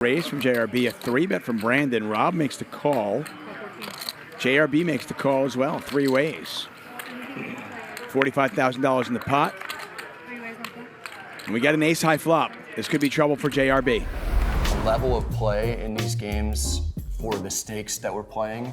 Raise from JRB, a 3-bet from Brandon. Rob makes the call. JRB makes the call as well, 3 ways. $45,000 in the pot. And we got an ace-high flop. This could be trouble for JRB. The level of play in these games for the stakes that we're playing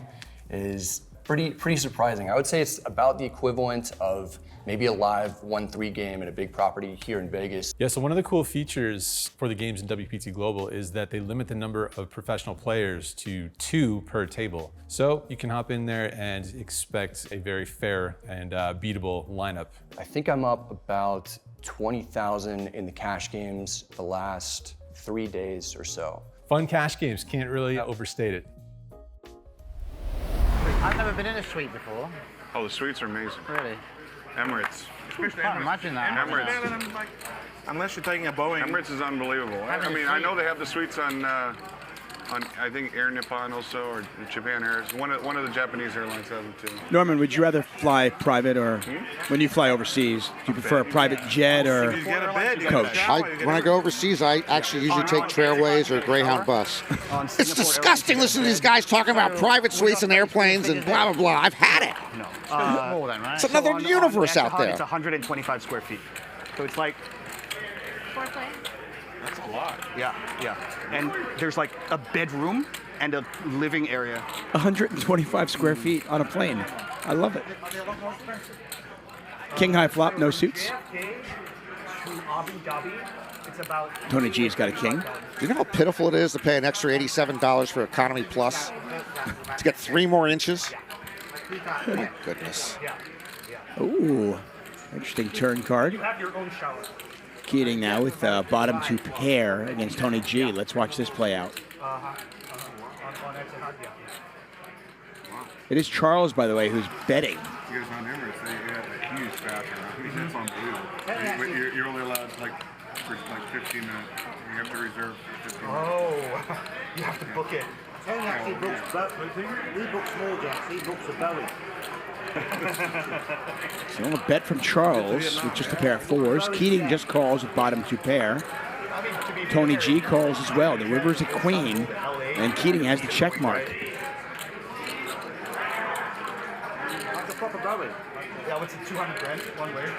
is pretty surprising. I would say it's about the equivalent of maybe a live 1-3 game at a big property here in Vegas. Yeah, so one of the cool features for the games in WPT Global is that they limit the number of professional players to 2 per table. So you can hop in there and expect a very fair and beatable lineup. I think I'm up about 20,000 in the cash games the last 3 days or so. Fun cash games, can't really overstate it. I've never been in a suite before. Oh, the suites are amazing. Really? Emirates. I can't imagine that. Emirates. Unless you're taking a Boeing. Emirates is unbelievable. I mean, I know they have the suites on I think Air Nippon also, or Japan Air. One of the Japanese airlines have them too. Norman, would you rather fly private or when you fly overseas, do you prefer a private jet or coach? When I go overseas, I actually usually take Trailways or Greyhound bus. It's disgusting listening to these guys talking about private suites and airplanes and blah, blah, blah. I've had it. No. More than, right? It's another universe out there. It's 125 square feet. So it's like... That's a lot. Yeah. And there's like a bedroom and a living area. 125 square feet on a plane. I love it. King high flop, no suits. Tony G's got a king. Do you know how pitiful it is to pay an extra $87 for Economy Plus to get 3 more inches? Oh my goodness. Ooh, interesting turn card. Keating now with bottom 2 pair against Tony G. Let's watch this play out. It is Charles, by the way, who's betting. You guys on Emirates, they have a huge bathroom. It's unbelievable. You're only allowed for 15 minutes. You have to reserve 15 minutes. Oh, you have to book it. Tony actually books we book small jets, he books a Boeing. So on a bet from Charles with just a pair of 4s. Keating just calls with bottom 2 pair. Tony G calls as well. The river's a queen, and Keating has the check mark. That's a proper Boeing. Yeah, what's it, 200 grand one way?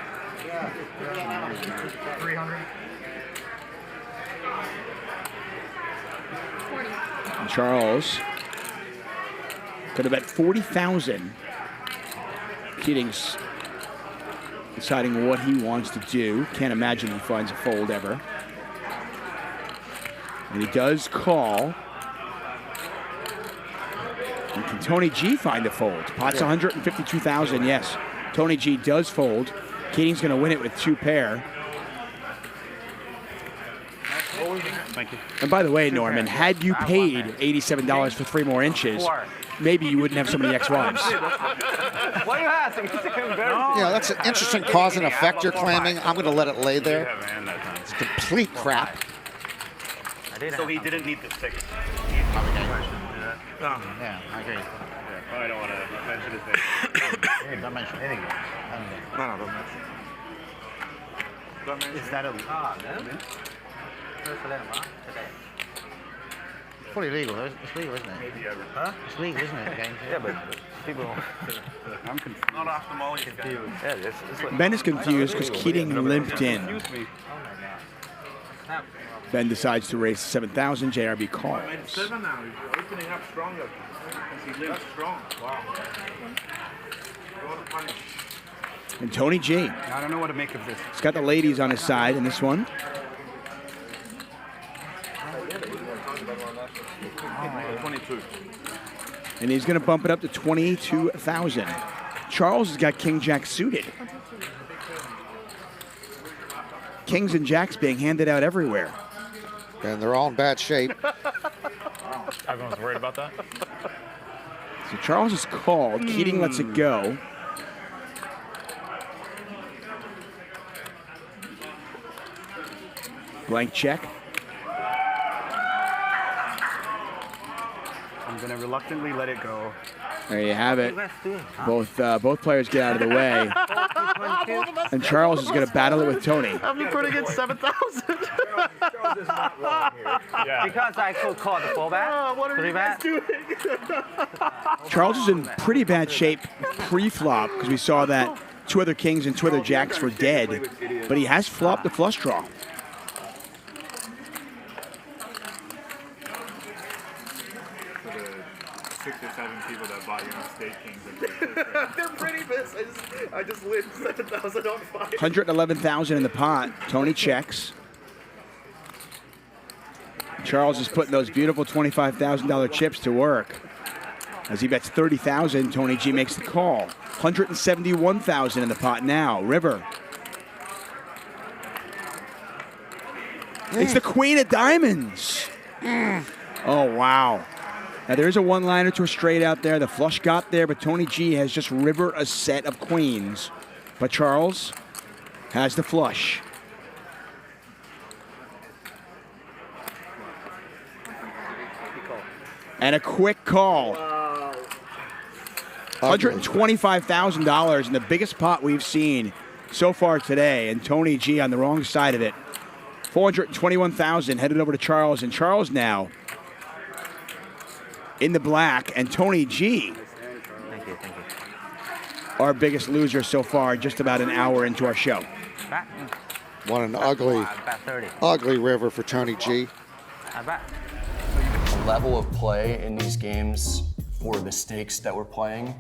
Yeah. 300. And Charles could have bet 40,000. Keating's deciding what he wants to do. Can't imagine he finds a fold ever. And he does call. And can Tony G find a fold? Pot's 152,000, yes. Tony G does fold. Keating's going to win it with 2 pair. Thank you. And by the way, Norman, had you paid $87 for 3 more inches, maybe you wouldn't have so many ex-wives. Why are you asking? Yeah, that's an interesting cause and effect you're claiming. I'm going to let it lay there. It's complete crap. So he didn't need this ticket. Yeah, I agree. I don't want to mention his name. Don't mention anything. No, don't mention. Don't mention. Is that a... It's fully legal, though. It's legal, isn't it? Maybe ever. Huh? It's legal, isn't it? Games? Yeah, but people... I'm confused. Not off the molly. Confused. Yeah, it's like... Ben is confused because Keating limped in. Excuse me. Ben decides to raise 7,000. JRB calls. 7 now. He's opening up stronger. That's strong. Wow. You want to punish. And Tony G. I don't know what to make of this. He's got the ladies on his side in this one. 22. And he's going to bump it up to 22,000. Charles has got King Jack suited. Kings and Jacks being handed out everywhere. And they're all in bad shape. Everyone's worried about that? So Charles is called. Keating lets it go. Blank check. I'm going to reluctantly let it go. There you have it. Both players get out of the way. And Charles is going to battle it with Tony. I'm putting in 7,000. Because I could call the 4-bet. What are you guys doing? Charles is in pretty bad shape pre-flop because we saw that 2 other kings and 2 other jacks were dead, but he has flopped the flush draw. For the 6 or 7 people that bought you on State Kings. They're pretty pissed. I just lit 7,000 on fire. 111,000 in the pot. Tony checks. Charles is putting those beautiful $25,000 chips to work. As he bets 30,000, Tony G makes the call. 171,000 in the pot now. River. It's the queen of diamonds. Oh, wow. Now, there is a one-liner to a straight out there. The flush got there, but Tony G has just river a set of queens. But Charles has the flush. And a quick call. $125,000 in the biggest pot we've seen so far today. And Tony G on the wrong side of it. 421,000 headed over to Charles. And Charles now in the black. And Tony G, Thank you. our biggest loser so far, just about an hour into our show. Bet. What an ugly, Bet 30. ugly river for Tony G. I bet. The level of play in these games for the stakes that we're playing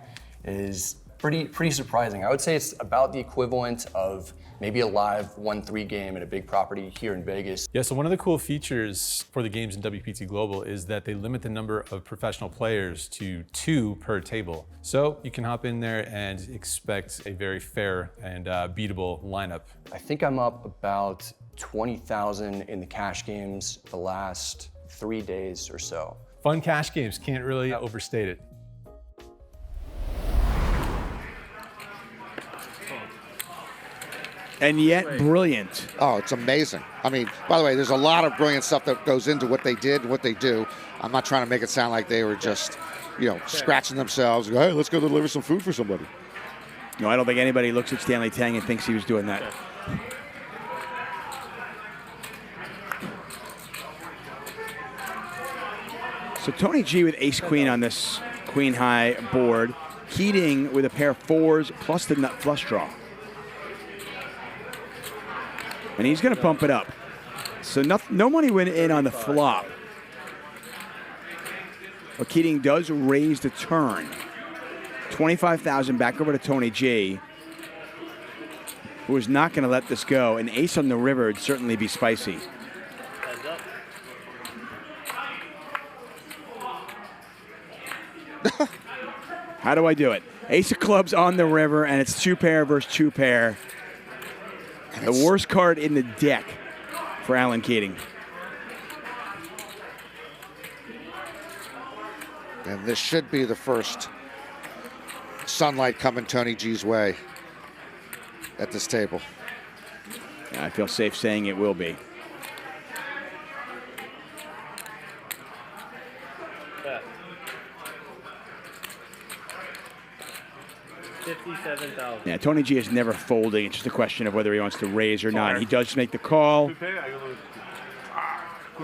is pretty surprising. I would say it's about the equivalent of maybe a live 1-3 game at a big property here in Vegas. Yeah, so one of the cool features for the games in WPT Global is that they limit the number of professional players to 2 per table. So you can hop in there and expect a very fair and beatable lineup. I think I'm up about 20,000 in the cash games the last 3 days or so. Fun cash games, can't really overstate it. And yet brilliant. Oh, it's amazing. I mean, by the way, there's a lot of brilliant stuff that goes into what they did, what they do. I'm not trying to make it sound like they were just, scratching themselves. Hey, let's go deliver some food for somebody. No, I don't think anybody looks at Stanley Tang and thinks he was doing that. So Tony G with ace-queen on this queen-high board. Keating with a pair of 4s plus the nut flush draw. And he's going to bump it up. So no money went in on the flop. But Keating does raise the turn. 25,000 back over to Tony G, who is not going to let this go. An ace on the river would certainly be spicy. How do I do it? Ace of clubs on the river, and it's 2 pair versus 2 pair. The worst card in the deck for Alan Keating. And this should be the first sunlight coming Tony G's way at this table. Yeah, I feel safe saying it will be. $57,000. Yeah, Tony G is never folding. It's just a question of whether he wants to raise or not. He does make the call. Could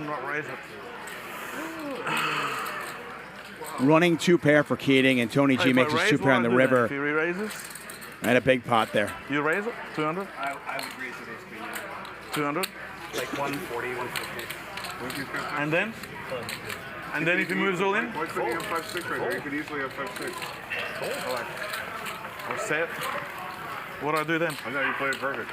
not raise it. Running 2 pair for Keating, and Tony G makes his 2 pair on the river. If he raises, And a big pot there. you raise it? 200? I would raise it as green. 200? Like 140, 150. And then? And then if he moves all in? Why couldn't you have 5-6 right there? You could easily have 5-6. Or set. What do I do then? I know you played perfect.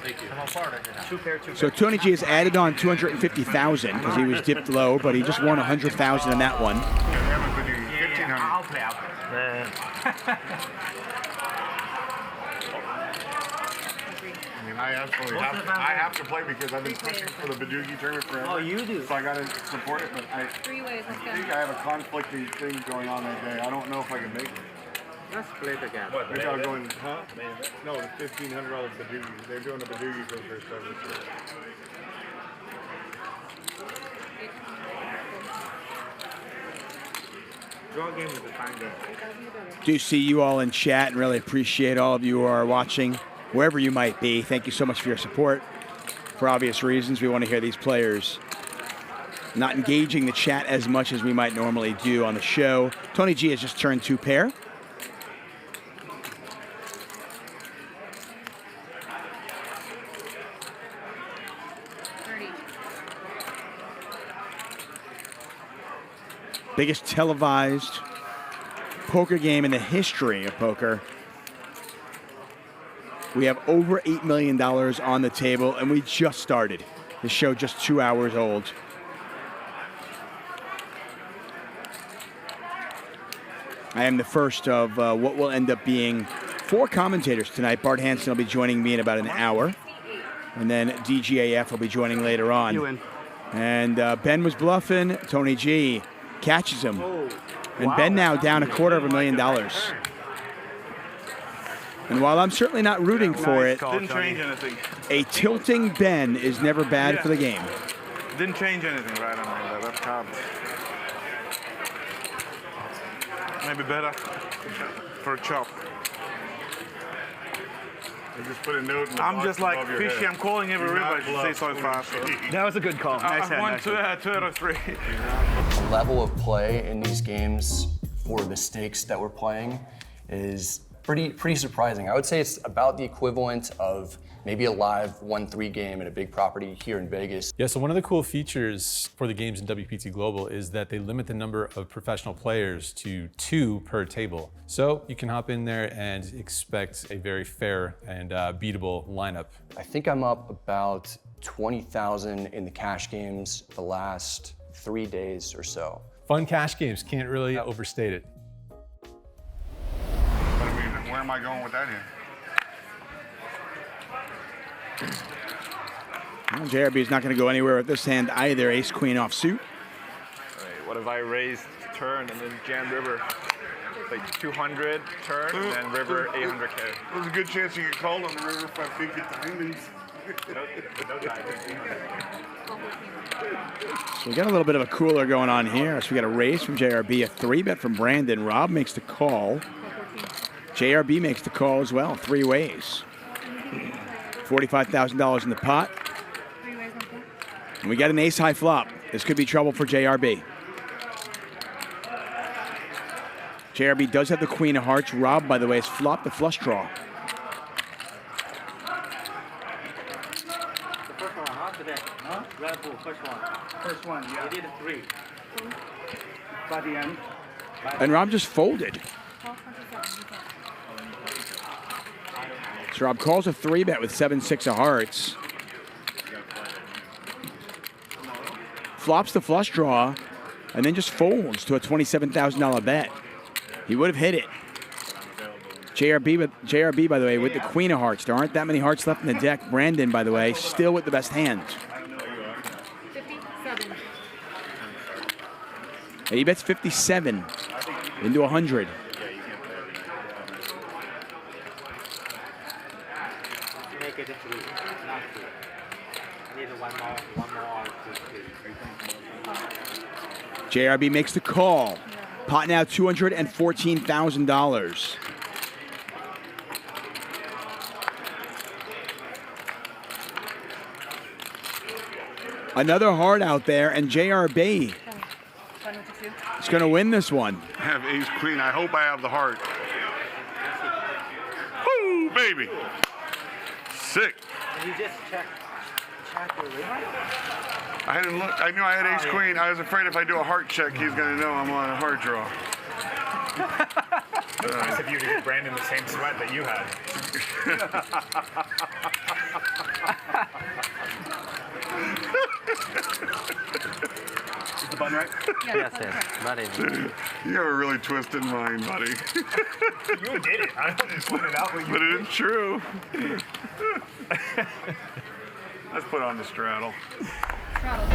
Thank you. How far? 2 pair, 2 pair. So Tony G has added on 250,000 because he was dipped low, but he just won 100,000 in that one. Yeah, haven't been doing Yeah, 1,500. I'll play. I mean, I absolutely have to play because I've been pushing for the Badoogie tournament forever. Oh, you do? So I got to support it, but I 3 ways, let's go. think I have a conflicting thing going on that day. I don't know if I can make it. Let's play together. What? Maybe I'll go in, huh? No, the $1,500 Badoogie. They're doing a Badoogie for the first time this year. Draw game is a fine game. Do see you all in chat and really appreciate all of you who are watching, wherever you might be. Thank you so much for your support. For obvious reasons, we want to hear these players not engaging the chat as much as we might normally do on the show. Tony G has just turned 2 pair. Biggest televised poker game in the history of poker. We have over $8 million on the table, and we just started. The show just 2 hours old. I am the first of what will end up being 4 commentators tonight. Bart Hansen will be joining me in about an hour. And then DGAF will be joining later on. You win. And Ben was bluffing. Tony G catches him. And Ben now down $250,000. And while I'm certainly not rooting for it, Didn't change anything. a tilting Ben is never bad for the game. Didn't change anything, right? I mean, that card. Maybe better for a chop. You just put a note in the I'm box just like above your fishy. head. I'm calling every Do rib. not I should bluff, say so fast. That was a good call. Nice I've won hand. 2 out of 3. The level of play in these games for the stakes that we're playing is pretty surprising. I would say it's about the equivalent of maybe a live 1-3 game at a big property here in Vegas. Yeah, so one of the cool features for the games in WPT Global is that they limit the number of professional players to 2 per table. So you can hop in there and expect a very fair and beatable lineup. I think I'm up about 20,000 in the cash games the last 3 days or so. Fun cash games, can't really overstate it. But I mean, where am I going with that hand? Well, JRB is not going to go anywhere with this hand either. Ace Queen offsuit. Right, what if I raised turn and then jam river? Like 200 turn and then river 800K. There's a good chance you get called on the river if I think it diamonds. No diamond. So we got a little bit of a cooler going on here. So we got a raise from JRB, a 3-bet from Brandon. Rob makes the call. JRB makes the call as well, 3 ways. $45,000 in the pot. And we got an ace high flop. This could be trouble for JRB. JRB does have the queen of hearts. Rob, by the way, has flopped the flush draw. The first one, huh? Today. Huh? Red Bull, first one. First one, yeah. You did a 3. By the end. And Rob just folded. So Rob calls a 3-bet with 7-6 of hearts. Flops the flush draw, and then just folds to a $27,000 bet. He would have hit it. JRB, by the way, with the queen of hearts. There aren't that many hearts left in the deck. Brandon, by the way, still with the best hand. 57. And he bets 57 into 100. Make it a 3, not 2. I need one more or 2. JRB makes the call. Pot now $214,000. Another heart out there, and JRB is going to win this one. I have ace queen. I hope I have the heart. Woo, baby. Sick. You just check your river? I didn't look. I knew I had ace queen. I was afraid if I do a heart check, he's going to know I'm on a heart draw. It was nice of you to give Brandon the same sweat that you had. Is the button right? Yes, buddy. You have a really twisted mind, buddy. You did it. I just pointed out what you But did. it is true. Let's put on the straddle. Straddle.